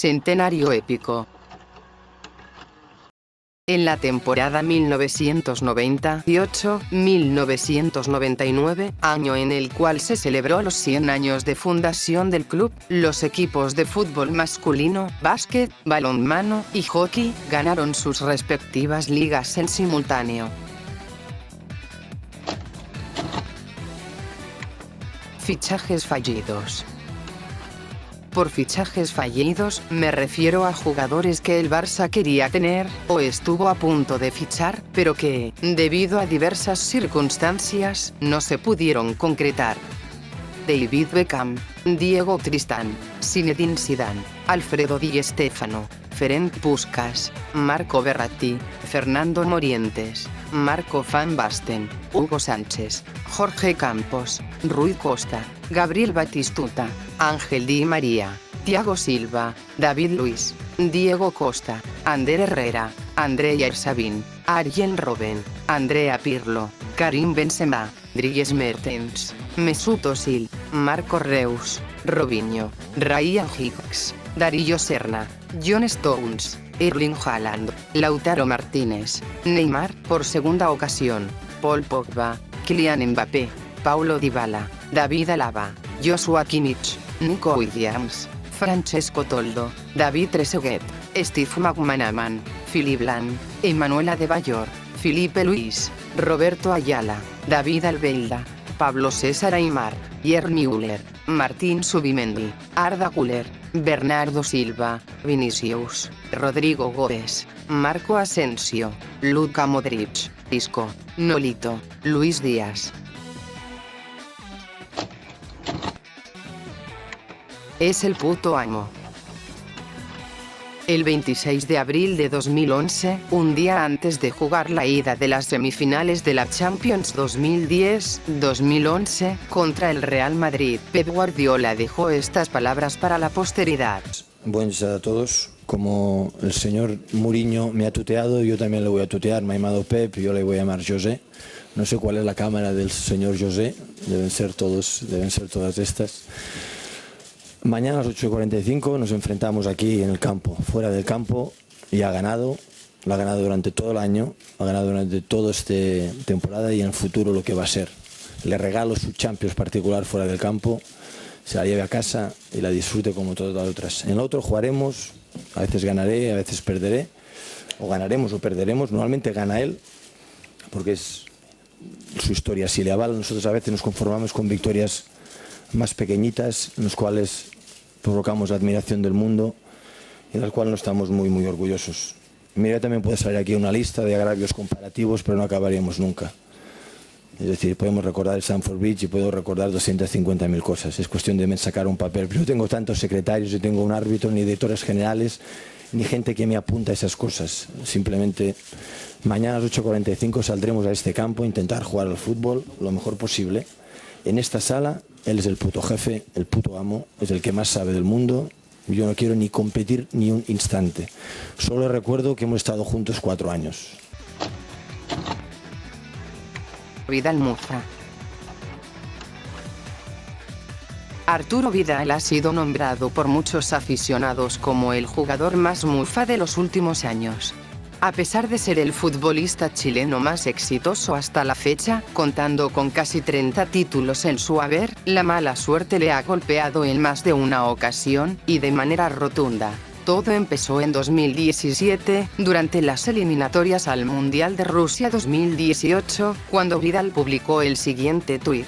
Centenario épico. En la temporada 1998-1999, año en el cual se celebró los 100 años de fundación del club, los equipos de fútbol masculino, básquet, balonmano y hockey ganaron sus respectivas ligas en simultáneo. Fichajes fallidos. Por fichajes fallidos, me refiero a jugadores que el Barça quería tener, o estuvo a punto de fichar, pero que, debido a diversas circunstancias, no se pudieron concretar. David Beckham, Diego Tristán, Zinedine Zidane, Alfredo Di Stéfano, Ferenc Puskás, Marco Verratti, Fernando Morientes, Marco van Basten, Hugo Sánchez, Jorge Campos, Rui Costa, Gabriel Batistuta, Ángel Di María, Thiago Silva, David Luiz, Diego Costa, Ander Herrera, André Yarzabin, Arjen Robben, Andrea Pirlo, Karim Benzema, Dries Mertens, Mesut Özil, Marco Reus, Robinho, Ryan Giggs, Darío Serna, John Stones, Erling Haaland, Lautaro Martínez, Neymar por segunda ocasión, Paul Pogba, Kylian Mbappé, Paulo Dybala, David Alaba, Joshua Kimmich, Nico Williams, Francesco Toldo, David Trezeguet, Steve McManaman, Philipp Lahm, Emmanuel Adebayor, Filipe Luis, Roberto Ayala, David Albeida, Pablo César Aimar, Pierre Müller, Martín Zubimendi, Arda Güler, Bernardo Silva, Vinicius, Rodrigo Gómez, Marco Asensio, Luka Modric, Isco, Nolito, Luis Díaz. Es el puto amo. El 26 de abril de 2011, un día antes de jugar la ida de las semifinales de la Champions 2010-2011 contra el Real Madrid, Pep Guardiola dejó estas palabras para la posteridad. Buenas tardes a todos. Como el señor Mourinho me ha tuteado, yo también le voy a tutear. Me ha llamado Pep, yo le voy a llamar José. No sé cuál es la cámara del señor José, deben ser todas estas. Mañana a las 8:45 nos enfrentamos aquí en el campo, fuera del campo, y ha ganado. Lo ha ganado durante todo el año, ha ganado durante toda esta temporada y en el futuro lo que va a ser. Le regalo su Champions particular fuera del campo, se la lleve a casa y la disfrute como todas las otras. En el otro jugaremos, a veces ganaré, a veces perderé, o ganaremos o perderemos. Normalmente gana él, porque es su historia. Si le avala, nosotros a veces nos conformamos con victorias más pequeñitas, en los cuales provocamos la admiración del mundo y de las cuales no estamos muy orgullosos. Mira, también puede salir aquí una lista de agravios comparativos, pero no acabaríamos nunca. Es decir, podemos recordar el Stamford Bridge y puedo recordar 250.000 cosas. Es cuestión de sacar un papel. Pero yo tengo tantos secretarios, yo tengo un árbitro, ni directores generales, ni gente que me apunta a esas cosas. Simplemente, mañana a las 8:45 saldremos a este campo a intentar jugar al fútbol lo mejor posible. En esta sala, él es el puto jefe, el puto amo, es el que más sabe del mundo. Yo no quiero ni competir ni un instante. Solo recuerdo que hemos estado juntos 4 años. Vidal Muza. Arturo Vidal ha sido nombrado por muchos aficionados como el jugador más mufa de los últimos años. A pesar de ser el futbolista chileno más exitoso hasta la fecha, contando con casi 30 títulos en su haber, la mala suerte le ha golpeado en más de una ocasión, y de manera rotunda. Todo empezó en 2017, durante las eliminatorias al Mundial de Rusia 2018, cuando Vidal publicó el siguiente tuit.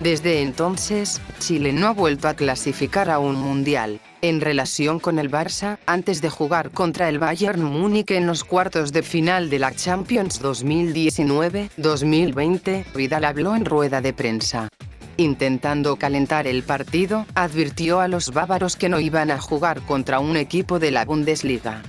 Desde entonces, Chile no ha vuelto a clasificar a un mundial. En relación con el Barça, antes de jugar contra el Bayern Múnich en los cuartos de final de la Champions 2019-2020, Vidal habló en rueda de prensa. Intentando calentar el partido, advirtió a los bávaros que no iban a jugar contra un equipo de la Bundesliga.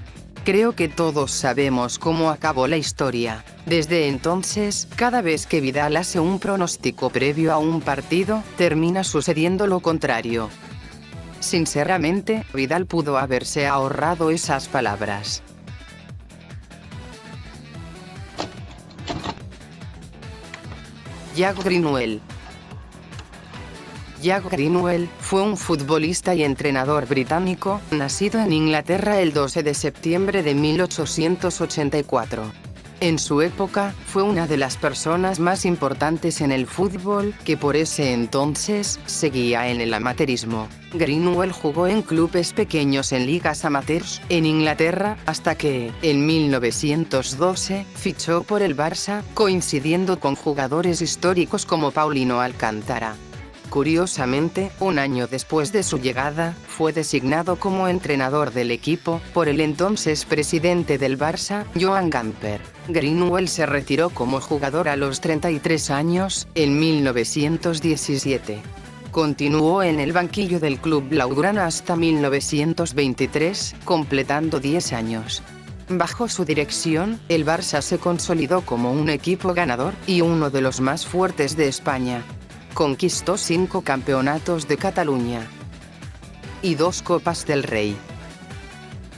Creo que todos sabemos cómo acabó la historia. Desde entonces, cada vez que Vidal hace un pronóstico previo a un partido, termina sucediendo lo contrario. Sinceramente, Vidal pudo haberse ahorrado esas palabras. Jack Greenwell. Jack Greenwell fue un futbolista y entrenador británico, nacido en Inglaterra el 12 de septiembre de 1884. En su época, fue una de las personas más importantes en el fútbol, que por ese entonces, seguía en el amateurismo. Greenwell jugó en clubes pequeños en ligas amateurs, en Inglaterra, hasta que, en 1912, fichó por el Barça, coincidiendo con jugadores históricos como Paulino Alcántara. Curiosamente, un año después de su llegada, fue designado como entrenador del equipo por el entonces presidente del Barça, Joan Gamper. Greenwell se retiró como jugador a los 33 años, en 1917. Continuó en el banquillo del club blaugrana hasta 1923, completando 10 años. Bajo su dirección, el Barça se consolidó como un equipo ganador y uno de los más fuertes de España. Conquistó 5 campeonatos de Cataluña y 2 Copas del Rey.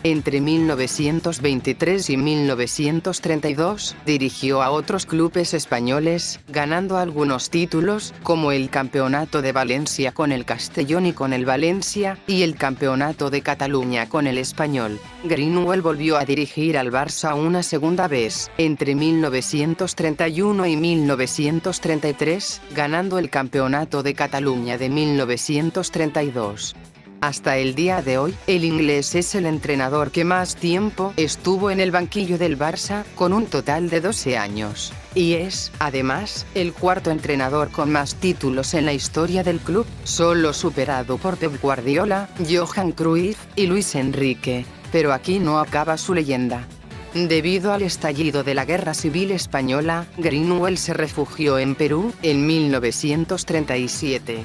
Entre 1923 y 1932, dirigió a otros clubes españoles, ganando algunos títulos, como el Campeonato de Valencia con el Castellón y con el Valencia, y el Campeonato de Cataluña con el Español. Greenwell volvió a dirigir al Barça una segunda vez, entre 1931 y 1933, ganando el Campeonato de Cataluña de 1932. Hasta el día de hoy, el inglés es el entrenador que más tiempo estuvo en el banquillo del Barça, con un total de 12 años. Y es, además, el cuarto entrenador con más títulos en la historia del club, solo superado por Pep Guardiola, Johan Cruyff y Luis Enrique. Pero aquí no acaba su leyenda. Debido al estallido de la Guerra Civil Española, Greenwell se refugió en Perú, en 1937.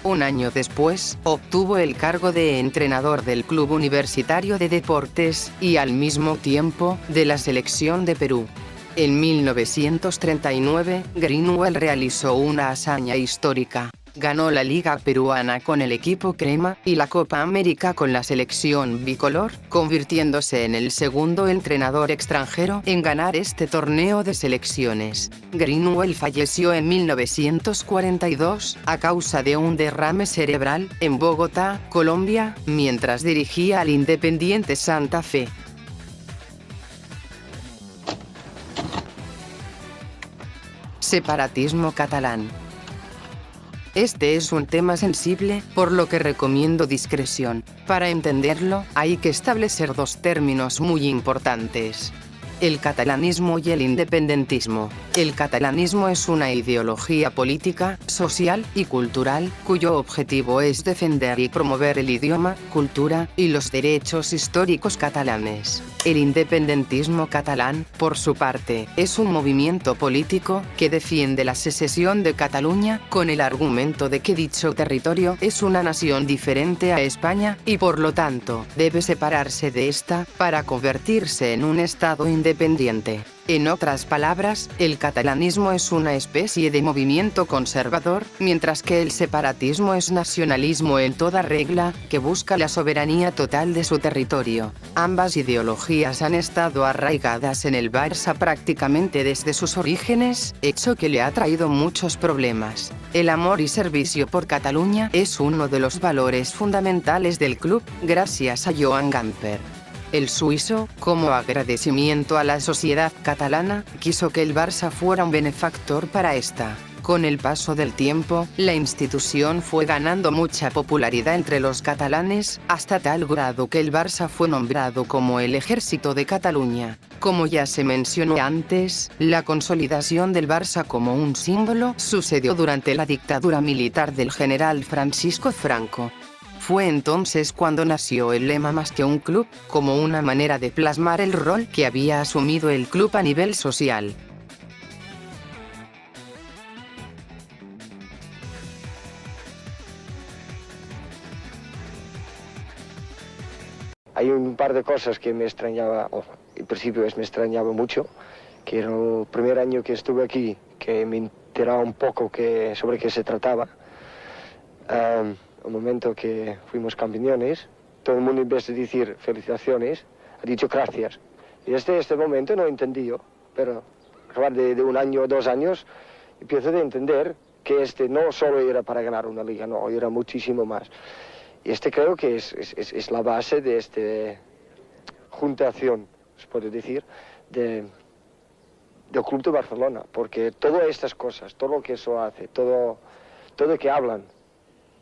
Un año después, obtuvo el cargo de entrenador del Club Universitario de Deportes, y al mismo tiempo, de la selección de Perú. En 1939, Greenwell realizó una hazaña histórica. Ganó la Liga Peruana con el equipo crema, y la Copa América con la selección bicolor, convirtiéndose en el segundo entrenador extranjero en ganar este torneo de selecciones. Greenwell falleció en 1942, a causa de un derrame cerebral, en Bogotá, Colombia, mientras dirigía al Independiente Santa Fe. Separatismo catalán. Este es un tema sensible, por lo que recomiendo discreción. Para entenderlo, hay que establecer 2 términos muy importantes: el catalanismo y el independentismo. El catalanismo es una ideología política, social y cultural, cuyo objetivo es defender y promover el idioma, cultura y los derechos históricos catalanes. El independentismo catalán, por su parte, es un movimiento político que defiende la secesión de Cataluña, con el argumento de que dicho territorio es una nación diferente a España, y por lo tanto, debe separarse de esta, para convertirse en un Estado independiente. En otras palabras, el catalanismo es una especie de movimiento conservador, mientras que el separatismo es nacionalismo en toda regla, que busca la soberanía total de su territorio. Ambas ideologías han estado arraigadas en el Barça prácticamente desde sus orígenes, hecho que le ha traído muchos problemas. El amor y servicio por Cataluña es uno de los valores fundamentales del club, gracias a Joan Gamper. El suizo, como agradecimiento a la sociedad catalana, quiso que el Barça fuera un benefactor para esta. Con el paso del tiempo, la institución fue ganando mucha popularidad entre los catalanes, hasta tal grado que el Barça fue nombrado como el Ejército de Cataluña. Como ya se mencionó antes, la consolidación del Barça como un símbolo sucedió durante la dictadura militar del general Francisco Franco. Fue entonces cuando nació el lema "más que un club", como una manera de plasmar el rol que había asumido el club a nivel social. Hay un par de cosas que me extrañaba, o en principio me extrañaba mucho, que era el primer año que estuve aquí, que me enteraba un poco sobre qué se trataba. El momento que fuimos campeones, todo el mundo, en vez de decir felicitaciones, ha dicho gracias. Y desde este momento no he entendido, pero a través de un año o 2 años empiezo a entender que este no solo era para ganar una liga, no, era muchísimo más. Y creo que es la base de esta juntación, se puede decir, del Club de Barcelona, porque todas estas cosas, todo lo que eso hace, todo lo que hablan,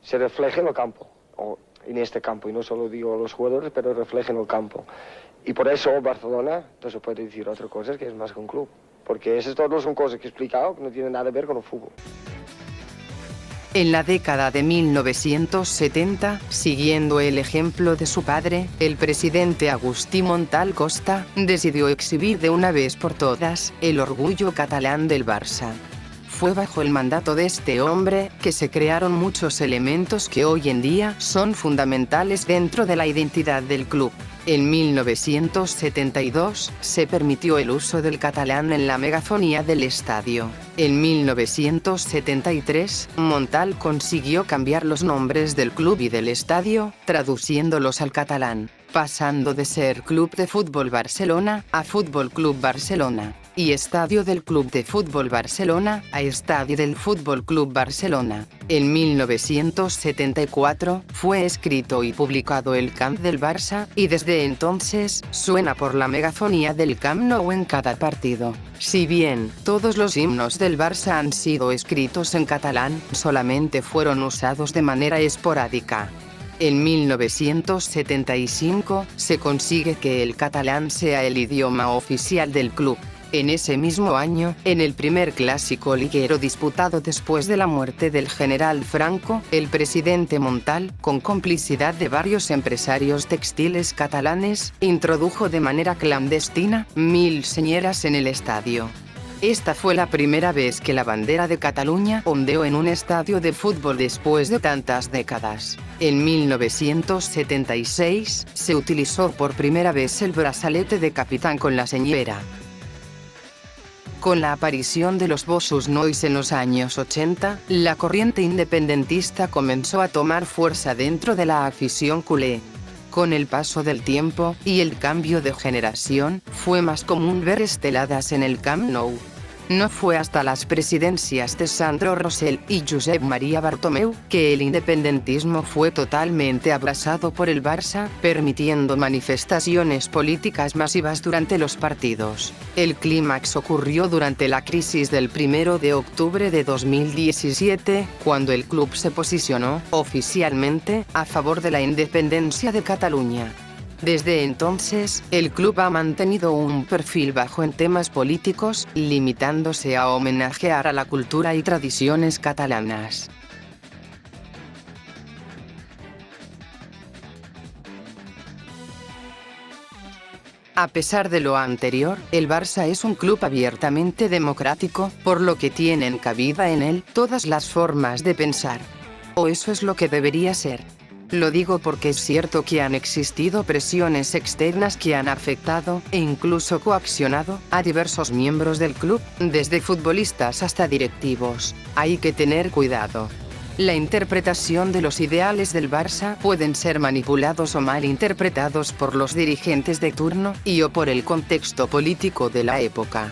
se refleja en el campo, o en este campo, y no solo digo los jugadores, pero refleja en el campo. Y por eso Barcelona no se puede decir otra cosa que es más que un club, porque esas todas son cosas que he explicado que no tienen nada que ver con el fútbol. En la década de 1970, siguiendo el ejemplo de su padre, el presidente Agustí Montal Costa decidió exhibir de una vez por todas el orgullo catalán del Barça. Fue bajo el mandato de este hombre que se crearon muchos elementos que hoy en día son fundamentales dentro de la identidad del club. En 1972 se permitió el uso del catalán en la megafonía del estadio. En 1973, Montal consiguió cambiar los nombres del club y del estadio, traduciéndolos al catalán, pasando de ser Club de Fútbol Barcelona a Fútbol Club Barcelona, y Estadio del Club de Fútbol Barcelona a Estadio del Fútbol Club Barcelona. En 1974 fue escrito y publicado el Camp del Barça, y desde entonces suena por la megafonía del Camp Nou en cada partido. Si bien todos los himnos del Barça han sido escritos en catalán, solamente fueron usados de manera esporádica. En 1975 se consigue que el catalán sea el idioma oficial del club. En ese mismo año, en el primer clásico liguero disputado después de la muerte del general Franco, el presidente Montal, con complicidad de varios empresarios textiles catalanes, introdujo de manera clandestina 1000 señeras en el estadio. Esta fue la primera vez que la bandera de Cataluña ondeó en un estadio de fútbol después de tantas décadas. En 1976 se utilizó por primera vez el brazalete de capitán con la señera. Con la aparición de los Bossos Nois en los años 80, la corriente independentista comenzó a tomar fuerza dentro de la afición culé. Con el paso del tiempo y el cambio de generación, fue más común ver esteladas en el Camp Nou. No fue hasta las presidencias de Sandro Rosell y Josep Maria Bartomeu que el independentismo fue totalmente abrazado por el Barça, permitiendo manifestaciones políticas masivas durante los partidos. El clímax ocurrió durante la crisis del 1 de octubre de 2017, cuando el club se posicionó, oficialmente, a favor de la independencia de Cataluña. Desde entonces, el club ha mantenido un perfil bajo en temas políticos, limitándose a homenajear a la cultura y tradiciones catalanas. A pesar de lo anterior, el Barça es un club abiertamente democrático, por lo que tienen cabida en él todas las formas de pensar. O eso es lo que debería ser. Lo digo porque es cierto que han existido presiones externas que han afectado, e incluso coaccionado, a diversos miembros del club, desde futbolistas hasta directivos. Hay que tener cuidado. La interpretación de los ideales del Barça pueden ser manipulados o malinterpretados por los dirigentes de turno o por el contexto político de la época.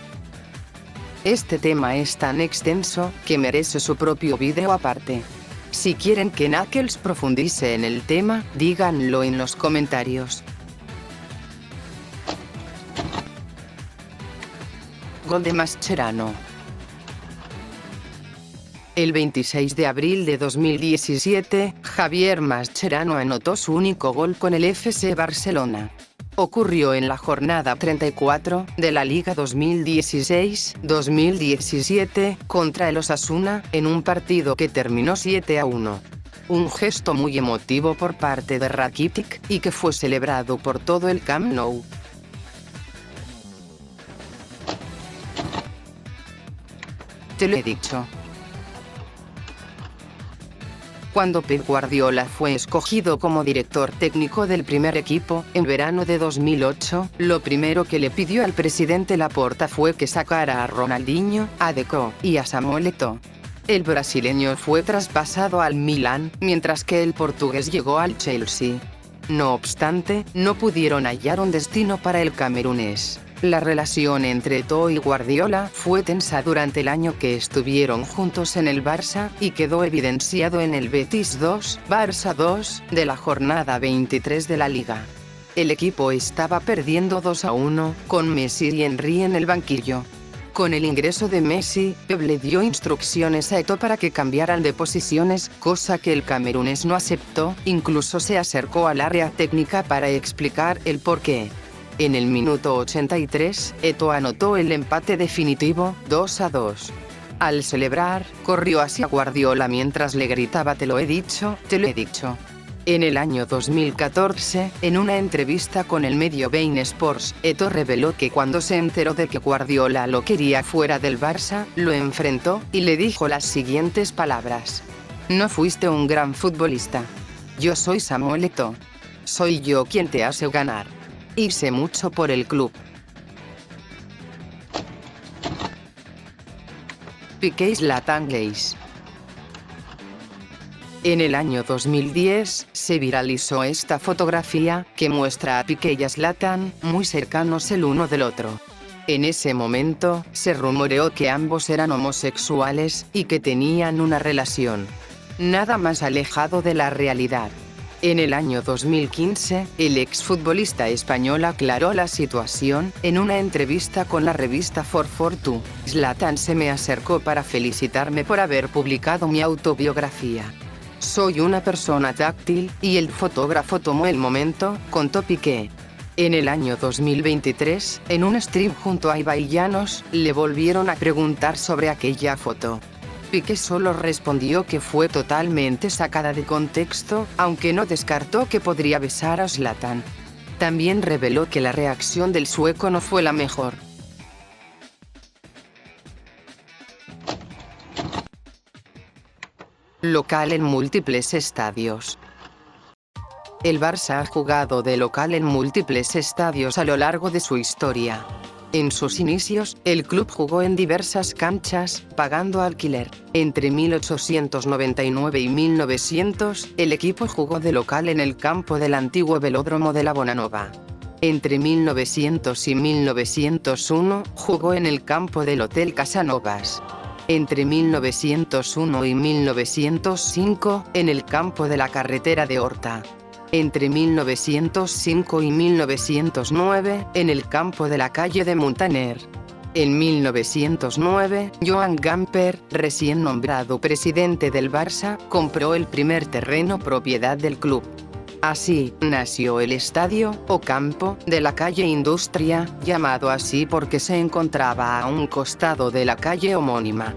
Este tema es tan extenso que merece su propio vídeo aparte. Si quieren que Knuckles profundice en el tema, díganlo en los comentarios. Gol de Mascherano. El 26 de abril de 2017, Javier Mascherano anotó su único gol con el FC Barcelona. Ocurrió en la jornada 34 de la Liga 2016-2017 contra el Osasuna, en un partido que terminó 7-1. Un gesto muy emotivo por parte de Rakitic y que fue celebrado por todo el Camp Nou. Te lo he dicho. Cuando Pep Guardiola fue escogido como director técnico del primer equipo, en verano de 2008, lo primero que le pidió al presidente Laporta fue que sacara a Ronaldinho, a Deco y a Samuel Eto'o. El brasileño fue traspasado al Milan, mientras que el portugués llegó al Chelsea. No obstante, no pudieron hallar un destino para el camerunés. La relación entre Eto'o y Guardiola fue tensa durante el año que estuvieron juntos en el Barça, y quedó evidenciado en el Betis 2, Barça 2, de la jornada 23 de la Liga. El equipo estaba perdiendo 2-1, con Messi y Henry en el banquillo. Con el ingreso de Messi, Pep le dio instrucciones a Eto'o para que cambiaran de posiciones, cosa que el camerunés no aceptó, incluso se acercó al área técnica para explicar el porqué. En el minuto 83, Eto'o anotó el empate definitivo, 2-2. Al celebrar, corrió hacia Guardiola mientras le gritaba "te lo he dicho, te lo he dicho". En el año 2014, en una entrevista con el medio Bein Sports, Eto'o reveló que cuando se enteró de que Guardiola lo quería fuera del Barça, lo enfrentó, y le dijo las siguientes palabras: "No fuiste un gran futbolista. Yo soy Samuel Eto'o. Soy yo quien te hace ganar. Hice mucho por el club". Piqué y Zlatan gays. En el año 2010, se viralizó esta fotografía, que muestra a Piqué y a Zlatan, muy cercanos el uno del otro. En ese momento, se rumoreó que ambos eran homosexuales, y que tenían una relación. Nada más alejado de la realidad. En el año 2015, el exfutbolista español aclaró la situación, en una entrevista con la revista 442. Zlatan se me acercó para felicitarme por haber publicado mi autobiografía. Soy una persona táctil, y el fotógrafo tomó el momento, contó Piqué. En el año 2023, en un stream junto a Ibai Llanos, le volvieron a preguntar sobre aquella foto. Piqué solo respondió que fue totalmente sacada de contexto, aunque no descartó que podría besar a Zlatan. También reveló que la reacción del sueco no fue la mejor. Local en múltiples estadios. El Barça ha jugado de local en múltiples estadios a lo largo de su historia. En sus inicios, el club jugó en diversas canchas, pagando alquiler. Entre 1899 y 1900, el equipo jugó de local en el campo del antiguo velódromo de la Bonanova. Entre 1900 y 1901, jugó en el campo del Hotel Casanovas. Entre 1901 y 1905, en el campo de la carretera de Horta. Entre 1905 y 1909, en el campo de la calle de Muntaner. En 1909, Joan Gamper, recién nombrado presidente del Barça, compró el primer terreno propiedad del club. Así, nació el estadio, o campo, de la calle Industria, llamado así porque se encontraba a un costado de la calle homónima.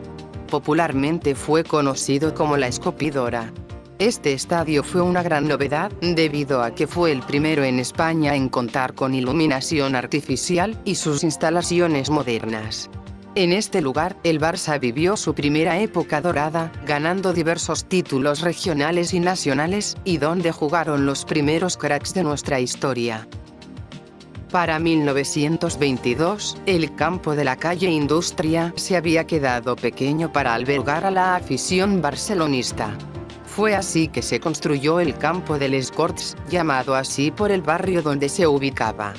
Popularmente fue conocido como la Escopidora. Este estadio fue una gran novedad, debido a que fue el primero en España en contar con iluminación artificial, y sus instalaciones modernas. En este lugar, el Barça vivió su primera época dorada, ganando diversos títulos regionales y nacionales, y donde jugaron los primeros cracks de nuestra historia. Para 1922, el campo de la calle Industria se había quedado pequeño para albergar a la afición barcelonista. Fue así que se construyó el campo de Les Corts, llamado así por el barrio donde se ubicaba.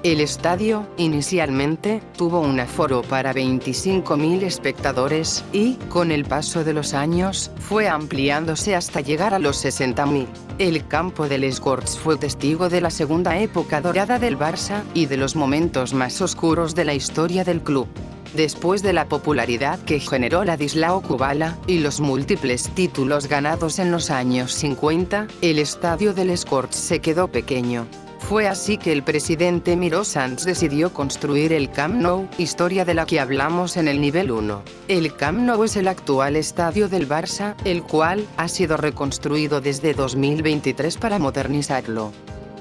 El estadio, inicialmente, tuvo un aforo para 25.000 espectadores, y, con el paso de los años, fue ampliándose hasta llegar a los 60.000. El campo de Les Corts fue testigo de la segunda época dorada del Barça, y de los momentos más oscuros de la historia del club. Después de la popularidad que generó Ladislao Kubala, y los múltiples títulos ganados en los años 50, el estadio de Les Corts se quedó pequeño. Fue así que el presidente Miró Sans decidió construir el Camp Nou, historia de la que hablamos en el nivel 1. El Camp Nou es el actual estadio del Barça, el cual ha sido reconstruido desde 2023 para modernizarlo.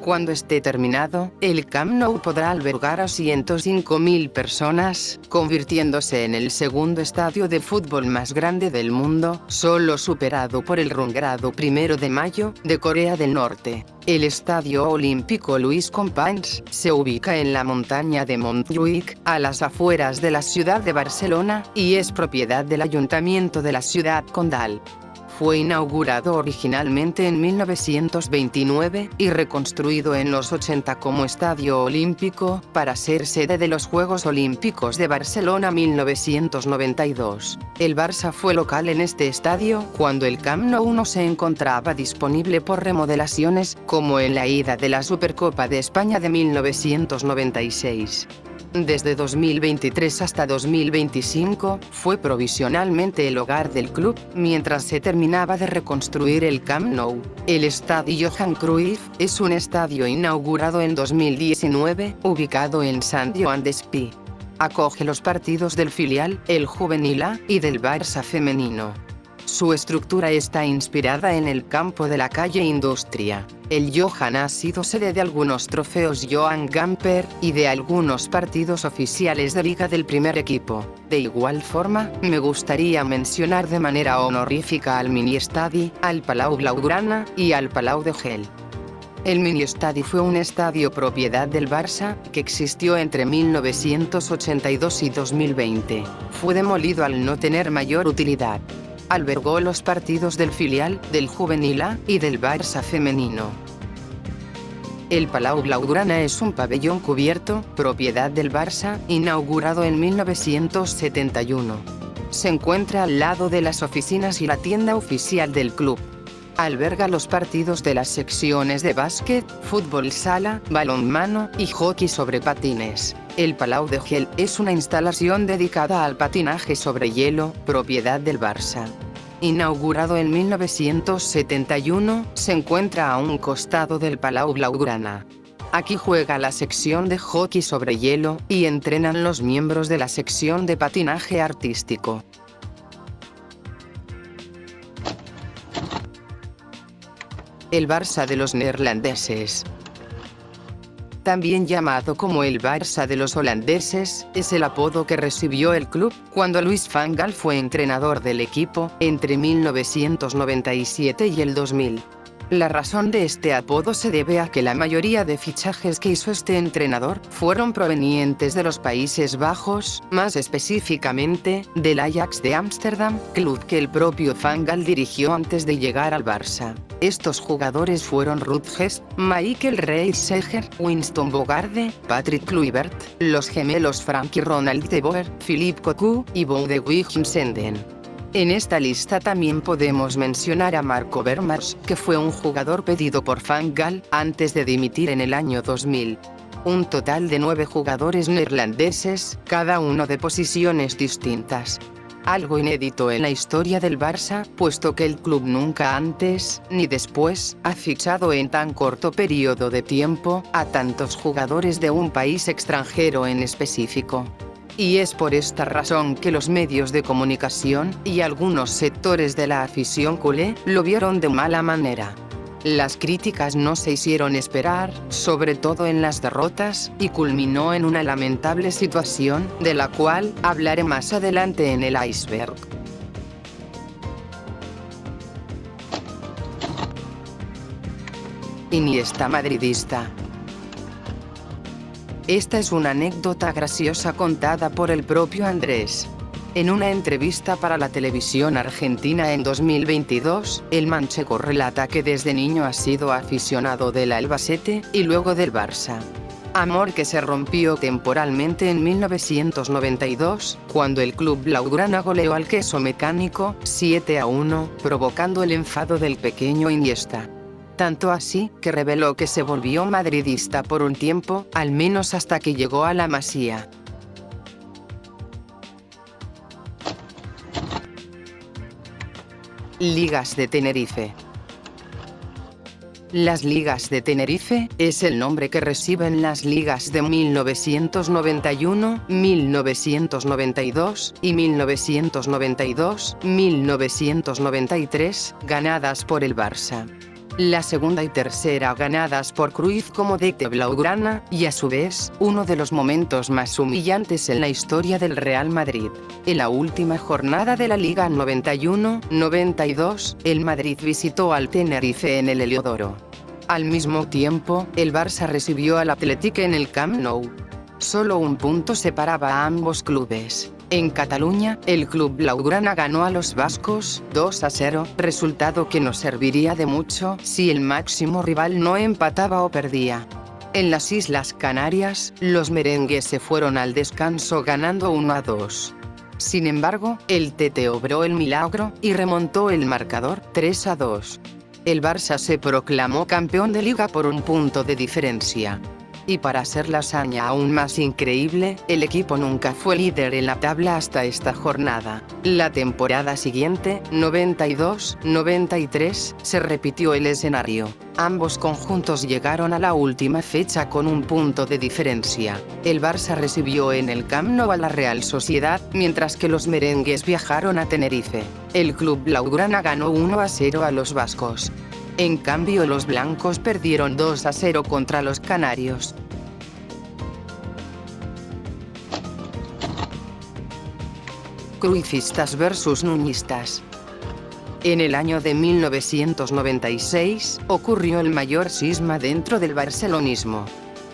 Cuando esté terminado, el Camp Nou podrá albergar a 105.000 personas, convirtiéndose en el segundo estadio de fútbol más grande del mundo, solo superado por el Rungrado 1 de Mayo, de Corea del Norte. El Estadio Olímpico Louis Companys se ubica en la montaña de Montjuïc, a las afueras de la ciudad de Barcelona, y es propiedad del Ayuntamiento de la ciudad condal. Fue inaugurado originalmente en 1929 y reconstruido en los 80 como estadio olímpico, para ser sede de los Juegos Olímpicos de Barcelona 1992. El Barça fue local en este estadio cuando el Camp Nou no se encontraba disponible por remodelaciones, como en la ida de la Supercopa de España de 1996. Desde 2023 hasta 2025, fue provisionalmente el hogar del club, mientras se terminaba de reconstruir el Camp Nou. El estadio Johan Cruyff es un estadio inaugurado en 2019, ubicado en Sant Joan Despí. Acoge los partidos del filial, el juvenil A y del Barça femenino. Su estructura está inspirada en el campo de la calle Industria. El Johan ha sido sede de algunos trofeos Joan Gamper y de algunos partidos oficiales de liga del primer equipo. De igual forma, me gustaría mencionar de manera honorífica al Miniestadi, al Palau Blaugrana y al Palau de Gel. El Miniestadi fue un estadio propiedad del Barça, que existió entre 1982 y 2020. Fue demolido al no tener mayor utilidad. Albergó los partidos del filial, del juvenil A y del Barça femenino. El Palau Blaugrana es un pabellón cubierto, propiedad del Barça, inaugurado en 1971. Se encuentra al lado de las oficinas y la tienda oficial del club. Alberga los partidos de las secciones de básquet, fútbol sala, balonmano y hockey sobre patines. El Palau de Gel es una instalación dedicada al patinaje sobre hielo, propiedad del Barça. Inaugurado en 1971, se encuentra a un costado del Palau Blaugrana. Aquí juega la sección de hockey sobre hielo y entrenan los miembros de la sección de patinaje artístico. El Barça de los neerlandeses, también llamado como el Barça de los holandeses, es el apodo que recibió el club cuando Louis van Gaal fue entrenador del equipo entre 1997 y el 2000. La razón de este apodo se debe a que la mayoría de fichajes que hizo este entrenador fueron provenientes de los Países Bajos, más específicamente del Ajax de Ámsterdam, club que el propio Van Gaal dirigió antes de llegar al Barça. Estos jugadores fueron Ruud Gest, Michael Reiziger, Winston Bogarde, Patrick Kluivert, los gemelos Frank y Ronald de Boer, Philippe Cocu y Boudewijn Senden. En esta lista también podemos mencionar a Marco Vermars, que fue un jugador pedido por Van Gaal antes de dimitir en el año 2000. Un total de 9 jugadores neerlandeses, cada uno de posiciones distintas. Algo inédito en la historia del Barça, puesto que el club nunca antes, ni después, ha fichado en tan corto periodo de tiempo a tantos jugadores de un país extranjero en específico. Y es por esta razón que los medios de comunicación y algunos sectores de la afición culé lo vieron de mala manera. Las críticas no se hicieron esperar, sobre todo en las derrotas, y culminó en una lamentable situación, de la cual hablaré más adelante en el iceberg. Iniesta madridista. Esta es una anécdota graciosa contada por el propio Andrés. En una entrevista para la televisión argentina en 2022, el manchego relata que desde niño ha sido aficionado del Albacete y luego del Barça. Amor que se rompió temporalmente en 1992, cuando el club blaugrana goleó al Queso Mecánico 7-1, provocando el enfado del pequeño Iniesta. Tanto así, que reveló que se volvió madridista por un tiempo, al menos hasta que llegó a la Masía. Ligas de Tenerife. Las Ligas de Tenerife es el nombre que reciben las ligas de 1991, 1992 y 1992-1993, ganadas por el Barça. La segunda y tercera ganadas por Cruyff como DT blaugrana, y a su vez, uno de los momentos más humillantes en la historia del Real Madrid. En la última jornada de la Liga 91-92, el Madrid visitó al Tenerife en el Heliodoro. Al mismo tiempo, el Barça recibió al Athletic en el Camp Nou. Solo un punto separaba a ambos clubes. En Cataluña, el club blaugrana ganó a los vascos 2-0, resultado que no serviría de mucho si el máximo rival no empataba o perdía. En las Islas Canarias, los merengues se fueron al descanso ganando 1-2. Sin embargo, el Tete obró el milagro y remontó el marcador 3-2. El Barça se proclamó campeón de liga por un punto de diferencia. Y para hacer la hazaña aún más increíble, el equipo nunca fue líder en la tabla hasta esta jornada. La temporada siguiente, 92-93, se repitió el escenario. Ambos conjuntos llegaron a la última fecha con un punto de diferencia. El Barça recibió en el Camp Nou a la Real Sociedad, mientras que los merengues viajaron a Tenerife. El club blaugrana ganó 1-0 a los vascos. En cambio, los blancos perdieron 2-0 contra los canarios. Cruifistas versus nuñistas. En el año de 1996, ocurrió el mayor cisma dentro del barcelonismo.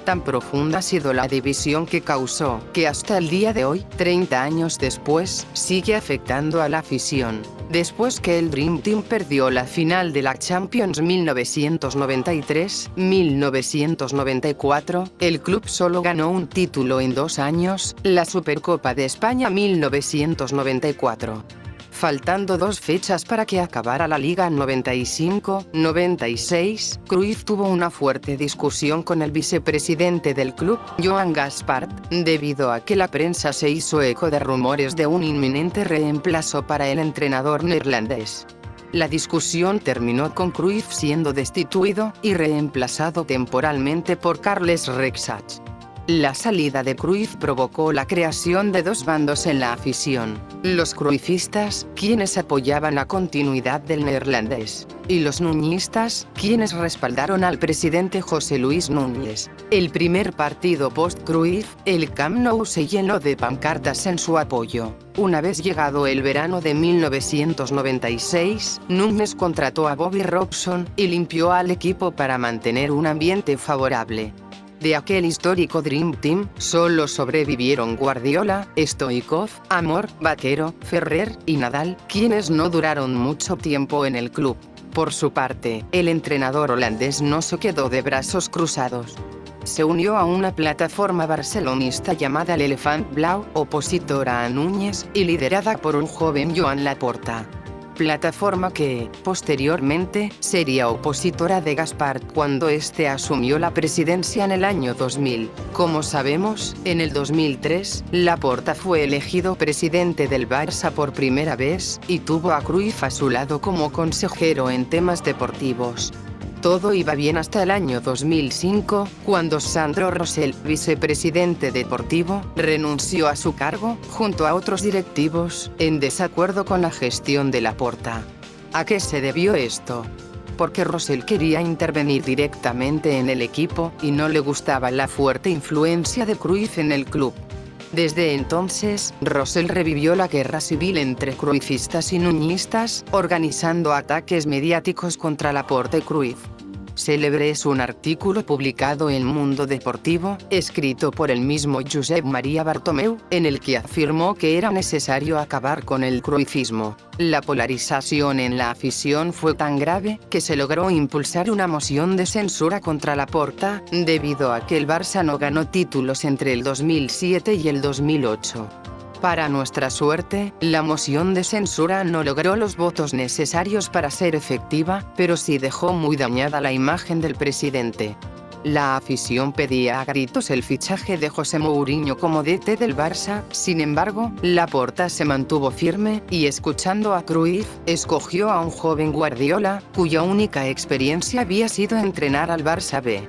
Tan profunda ha sido la división que causó, que hasta el día de hoy, 30 años después, sigue afectando a la afición. Después que el Dream Team perdió la final de la Champions 1993-1994, el club solo ganó un título en 2 años, la Supercopa de España 1994. Faltando 2 fechas para que acabara la Liga 95-96, Cruyff tuvo una fuerte discusión con el vicepresidente del club, Joan Gaspart, debido a que la prensa se hizo eco de rumores de un inminente reemplazo para el entrenador neerlandés. La discusión terminó con Cruyff siendo destituido y reemplazado temporalmente por Carles Rexach. La salida de Cruyff provocó la creación de 2 bandos en la afición: los cruifistas, quienes apoyaban la continuidad del neerlandés, y los nuñistas, quienes respaldaron al presidente José Luis Núñez. El primer partido post-Cruyff, el Camp Nou se llenó de pancartas en su apoyo. Una vez llegado el verano de 1996, Núñez contrató a Bobby Robson y limpió al equipo para mantener un ambiente favorable. De aquel histórico Dream Team, solo sobrevivieron Guardiola, Stoichkov, Amor, Vaquero, Ferrer y Nadal, quienes no duraron mucho tiempo en el club. Por su parte, el entrenador holandés no se quedó de brazos cruzados. Se unió a una plataforma barcelonista llamada el Elefant Blau, opositora a Núñez, y liderada por un joven Joan Laporta. Plataforma que, posteriormente, sería opositora de Gaspart cuando éste asumió la presidencia en el año 2000. Como sabemos, en el 2003, Laporta fue elegido presidente del Barça por primera vez, y tuvo a Cruyff a su lado como consejero en temas deportivos. Todo iba bien hasta el año 2005, cuando Sandro Rosell, vicepresidente deportivo, renunció a su cargo, junto a otros directivos, en desacuerdo con la gestión de Laporta. ¿A qué se debió esto? Porque Rosell quería intervenir directamente en el equipo, y no le gustaba la fuerte influencia de Cruyff en el club. Desde entonces, Rosell revivió la guerra civil entre cruifistas y nuñistas, organizando ataques mediáticos contra Laporta y Cruyff. Célebre es un artículo publicado en Mundo Deportivo, escrito por el mismo Josep Maria Bartomeu, en el que afirmó que era necesario acabar con el cruifismo. La polarización en la afición fue tan grave, que se logró impulsar una moción de censura contra Laporta, debido a que el Barça no ganó títulos entre el 2007 y el 2008. Para nuestra suerte, la moción de censura no logró los votos necesarios para ser efectiva, pero sí dejó muy dañada la imagen del presidente. La afición pedía a gritos el fichaje de José Mourinho como DT del Barça, sin embargo, Laporta se mantuvo firme, y escuchando a Cruyff, escogió a un joven Guardiola, cuya única experiencia había sido entrenar al Barça B.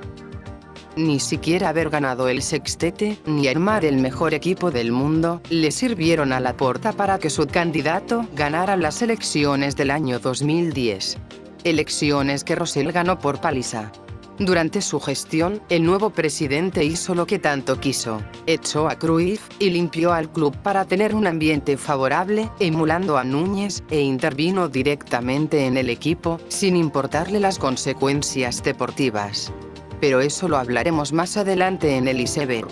Ni siquiera haber ganado el sextete, ni armar el mejor equipo del mundo, le sirvieron a Laporta para que su candidato ganara las elecciones del año 2010. Elecciones que Rosell ganó por paliza. Durante su gestión, el nuevo presidente hizo lo que tanto quiso: echó a Cruyff y limpió al club para tener un ambiente favorable, emulando a Núñez, e intervino directamente en el equipo, sin importarle las consecuencias deportivas. Pero eso lo hablaremos más adelante en el iceberg.